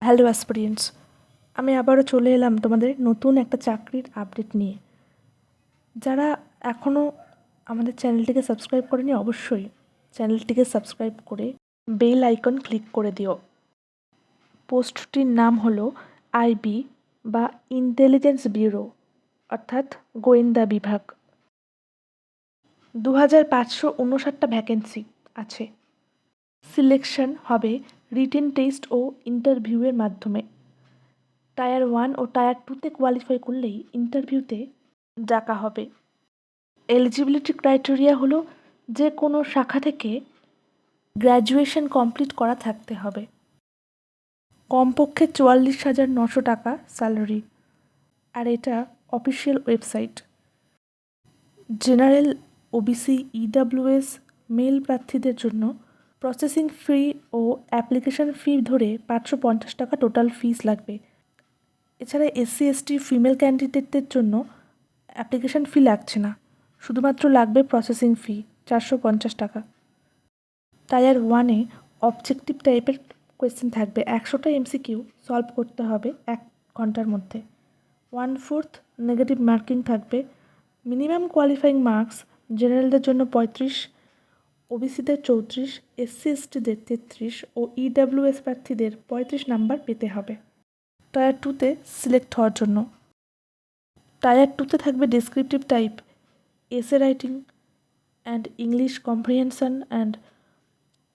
Hello অ্যাসপিরিয়েন্টস, আমি আবারও চলে এলাম তোমাদের নতুন একটা চাকরির আপডেট নিয়ে। যারা এখনও আমাদের চ্যানেলটিকে সাবস্ক্রাইব করেনি, অবশ্যই চ্যানেলটিকে সাবস্ক্রাইব করে বেল আইকন ক্লিক করে দিও। পোস্টটির নাম হলো আইবি বা ইন্টেলিজেন্স ব্যুরো, অর্থাৎ গোয়েন্দা বিভাগ। 2559টা ভ্যাকেন্সি আছে। সিলেকশন হবে রিটেন টেস্ট ও ইন্টারভিউয়ের মাধ্যমে। টায়ার 1 ও টায়ার 2তে কোয়ালিফাই করলেই ইন্টারভিউতে ডাকা হবে। এলিজিবিলিটি ক্রাইটেরিয়া হলো যে কোনো শাখা থেকে গ্র্যাজুয়েশন কমপ্লিট করা থাকতে হবে। কমপক্ষে 44,900 টাকা স্যালারি, আর এটা official website. General, OBC, EWS male প্রার্থীদের জন্য প্রসেসিং ফি ও অ্যাপ্লিকেশন ফি ধরে 550 টাকা টোটাল ফিস লাগবে। এছাড়া এসসি এসটি ফিমেল ক্যান্ডিডেটদের জন্য অ্যাপ্লিকেশন ফি লাগছে না, শুধুমাত্র লাগবে প্রসেসিং ফি 450 টাকা। টায়ার 1-এ অবজেক্টিভ টাইপের কোয়েশ্চেন থাকবে, 100টা এমসিকিউ সলভ করতে হবে 1 ঘন্টার মধ্যে। 1/4 নেগেটিভ মার্কিং থাকবে। মিনিমাম কোয়ালিফাইং মার্কস জেনারেলদের জন্য 35, ওবিসিদের 34, এসসি এসটিদের 33 ও ইডাব্লিউএস প্রার্থীদের 35 নাম্বার পেতে হবে টায়ার 2তে সিলেক্ট হওয়ার জন্য। টায়ার 2তে থাকবে descriptive type, essay writing and English comprehension and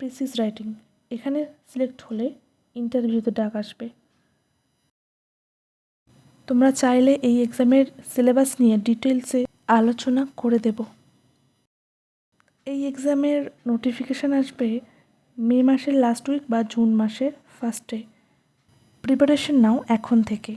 precis writing. এখানে সিলেক্ট হলে ইন্টারভিউতে ডাক আসবে। তোমরা চাইলে এই এক্সামের সিলেবাস নিয়ে ডিটেলসে আলোচনা করে দেব। এই এক্সামের নোটিফিকেশান আসবে মে মাসের লাস্ট উইক বা জুন মাসের ফার্স্টে। প্রিপারেশন নাও এখন থেকে।